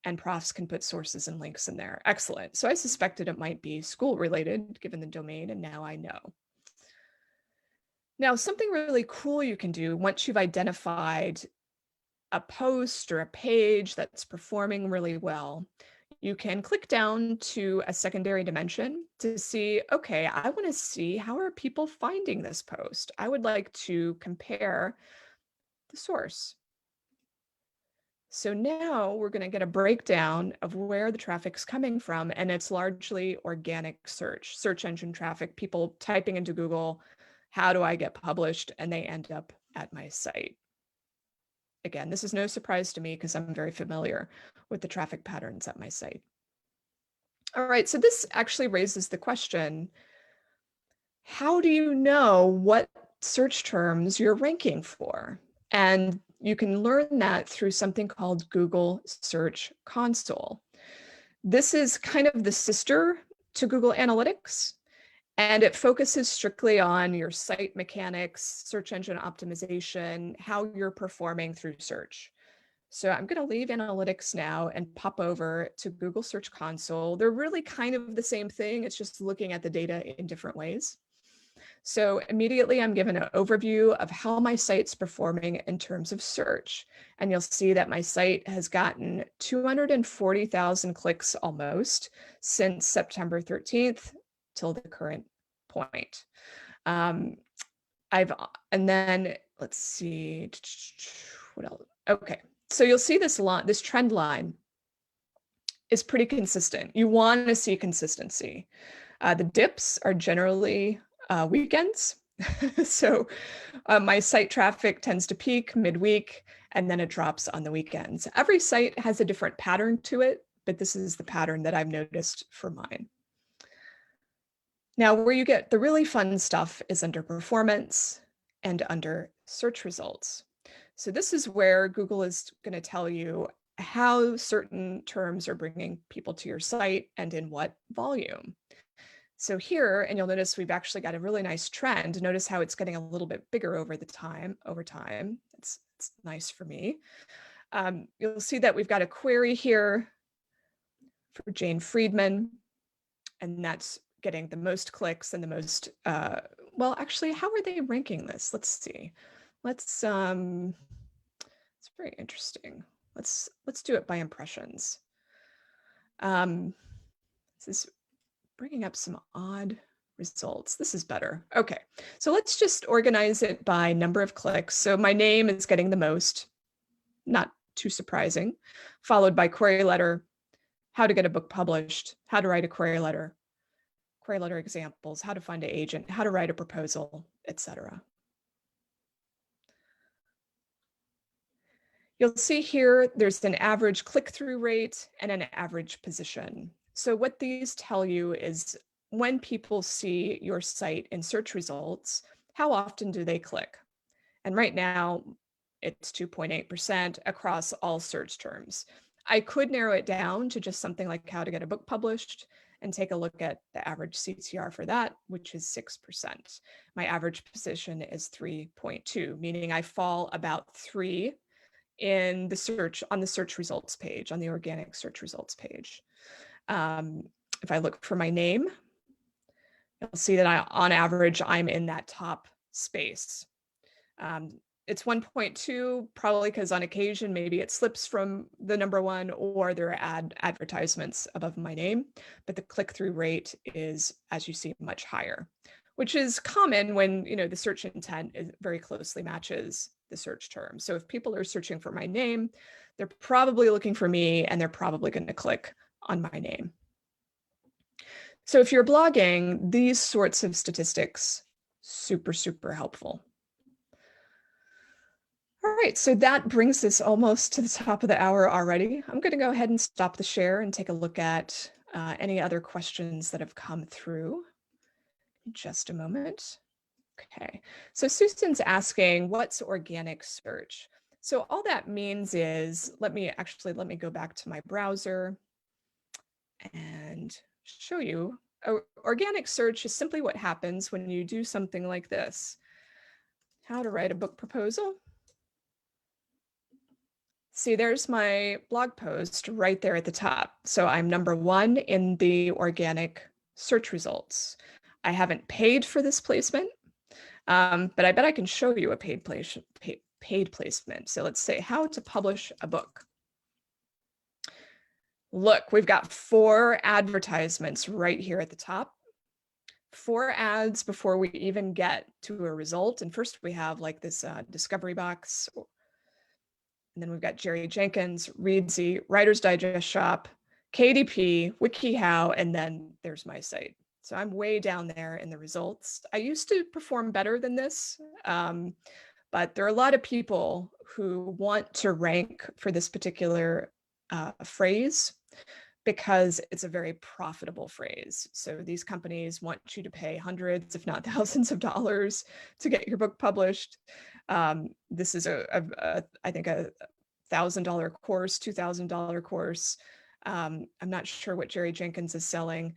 and profs can put sources and links in there. Excellent. So I suspected it might be school related, given the domain, and now I know. Now, something really cool you can do once you've identified a post or a page that's performing really well, you can click down to a secondary dimension to see, okay, I want to see how are people finding this post. I would like to compare the source. So now we're going to get a breakdown of where the traffic's coming from, and it's largely organic search engine traffic, people typing into Google, how do I get published? And they end up at my site. Again, this is no surprise to me because I'm very familiar with the traffic patterns at my site. All right, so this actually raises the question, how do you know what search terms you're ranking for? And you can learn that through something called Google Search Console. This is kind of the sister to Google Analytics, and it focuses strictly on your site mechanics, search engine optimization, how you're performing through search. So I'm going to leave analytics now and pop over to Google Search Console. They're really kind of the same thing. It's just looking at the data in different ways. So immediately I'm given an overview of how my site's performing in terms of search. And you'll see that my site has gotten 240,000 clicks almost since September 13th till the current point. And then let's see, what else? Okay, so you'll see this trend line is pretty consistent. You want to see consistency. The dips are generally weekends. So my site traffic tends to peak midweek and then it drops on the weekends. Every site has a different pattern to it, but this is the pattern that I've noticed for mine. Now, where you get the really fun stuff is under performance and under search results. So this is where Google is going to tell you how certain terms are bringing people to your site and in what volume. So here, and you'll notice we've actually got a really nice trend. Notice how it's getting a little bit bigger over time. It's nice for me. You'll see that we've got a query here for Jane Friedman, and that's getting the most clicks and the most, well, actually, how are they ranking this? Let's see. It's very interesting. Let's do it by impressions. This is bringing up some odd results. This is better. Okay, so let's just organize it by number of clicks. So my name is getting the most, not too surprising, followed by query letter, how to get a book published, how to write a query letter examples, how to find an agent, how to write a proposal, etc. You'll see here, there's an average click-through rate and an average position. So what these tell you is when people see your site in search results, how often do they click? And right now, it's 2.8% across all search terms. I could narrow it down to just something like how to get a book published and take a look at the average CTR for that, which is 6%. My average position is 3.2, meaning I fall about 3 in the search on the search results page, on the organic search results page. If I look for my name, you'll see that on average, I'm in that top space. It's 1.2, probably because on occasion, maybe it slips from the number one or there are advertisements above my name, but the click-through rate is, as you see, much higher, which is common when, the search intent very closely matches the search term. So if people are searching for my name, they're probably looking for me and they're probably going to click on my name. So if you're blogging, these sorts of statistics, super, super helpful. All right, so that brings us almost to the top of the hour already. I'm going to go ahead and stop the share and take a look at any other questions that have come through in just a moment. Okay, so Susan's asking, what's organic search? So all that means is, let me go back to my browser and show you. Organic search is simply what happens when you do something like this. How to write a book proposal. See, there's my blog post right there at the top. So I'm number 1 in the organic search results. I haven't paid for this placement, but I bet I can show you a paid placement. So let's say how to publish a book. Look, we've got 4 advertisements right here at the top. 4 ads before we even get to a result. And first we have like this discovery box. And then we've got Jerry Jenkins, Readsy, Writer's Digest Shop, KDP, WikiHow, and then there's my site. So I'm way down there in the results. I used to perform better than this, but there are a lot of people who want to rank for this particular phrase because it's a very profitable phrase. So these companies want you to pay hundreds, if not thousands of dollars to get your book published. This is I think a $1,000 course, $2,000 course. I'm not sure what Jerry Jenkins is selling.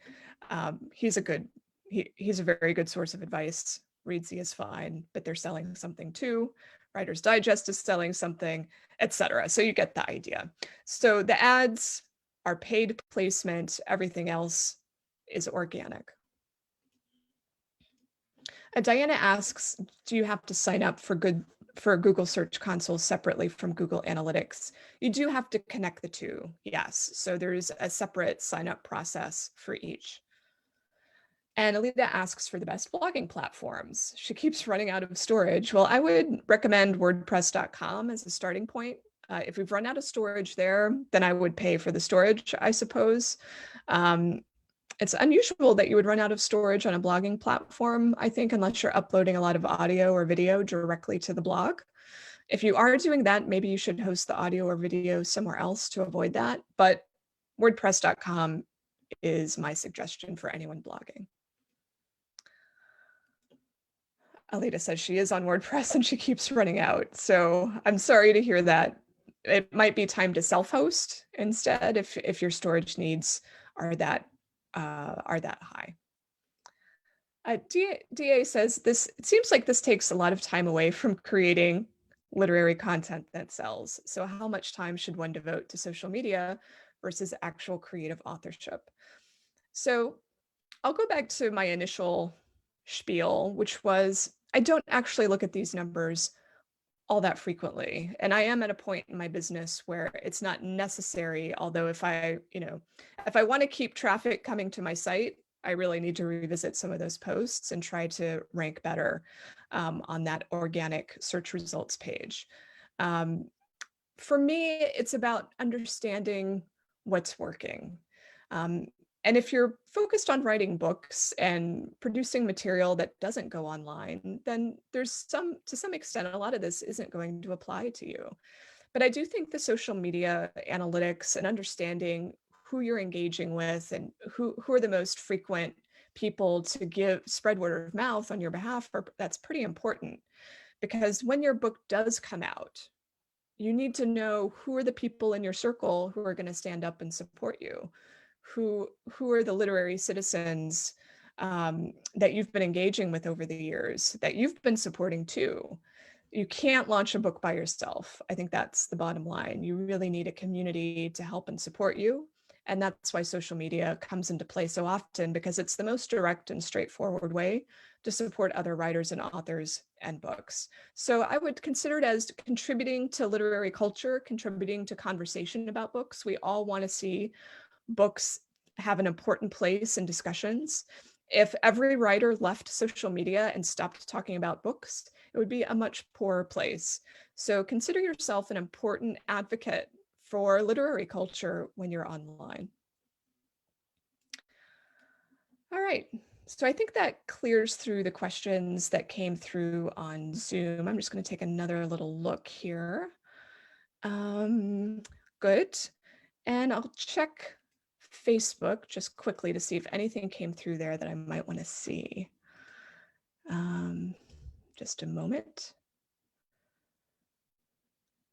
He's a very good source of advice. Readsy is fine, but they're selling something too. Writer's Digest is selling something, etc. So you get the idea. So the ads are paid placement. Everything else is organic. Diana asks, do you have to sign up for Google Search Console separately from Google Analytics? You do have to connect the two, yes. So there's a separate sign up process for each. And Alita asks for the best blogging platforms. She keeps running out of storage. Well, I would recommend WordPress.com as a starting point. If we've run out of storage there, then I would pay for the storage, I suppose. It's unusual that you would run out of storage on a blogging platform, I think, unless you're uploading a lot of audio or video directly to the blog. If you are doing that, maybe you should host the audio or video somewhere else to avoid that. But WordPress.com is my suggestion for anyone blogging. Alita says she is on WordPress and she keeps running out. So I'm sorry to hear that. It might be time to self-host instead if your storage needs are that high. DA says it seems like this takes a lot of time away from creating literary content that sells. So how much time should one devote to social media versus actual creative authorship? So I'll go back to my initial spiel, which was I don't actually look at these numbers all that frequently. And I am at a point in my business where it's not necessary, although if I want to keep traffic coming to my site, I really need to revisit some of those posts and try to rank better on that organic search results page. For me, it's about understanding what's working. And if you're focused on writing books and producing material that doesn't go online, then to some extent, a lot of this isn't going to apply to you. But I do think the social media analytics and understanding who you're engaging with and who are the most frequent people to spread word of mouth on your behalf, that's pretty important. Because when your book does come out, you need to know who are the people in your circle who are going to stand up and support you. Who are the literary citizens that you've been engaging with over the years, that you've been supporting too. You can't launch a book by yourself. I think that's the bottom line. You really need a community to help and support you. And that's why social media comes into play so often, because it's the most direct and straightforward way to support other writers and authors and books. So I would consider it as contributing to literary culture, contributing to conversation about books. We all want to see books have an important place in discussions. If every writer left social media and stopped talking about books, it would be a much poorer place. So consider yourself an important advocate for literary culture when you're online. All right, so I think that clears through the questions that came through on Zoom. I'm just going to take another little look here. Good. And I'll check Facebook just quickly to see if anything came through there that I might want to see. Just a moment.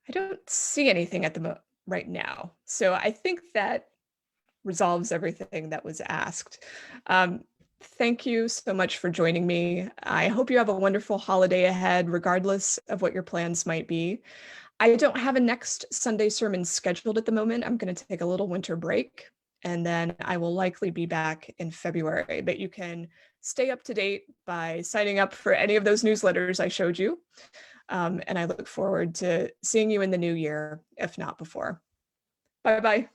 I don't see anything at the right now. So I think that resolves everything that was asked. Thank you so much for joining me. I hope you have a wonderful holiday ahead, regardless of what your plans might be. I don't have a next Sunday sermon scheduled at the moment. I'm going to take a little winter break, and then I will likely be back in February. But you can stay up to date by signing up for any of those newsletters I showed you. And I look forward to seeing you in the new year, if not before. Bye-bye.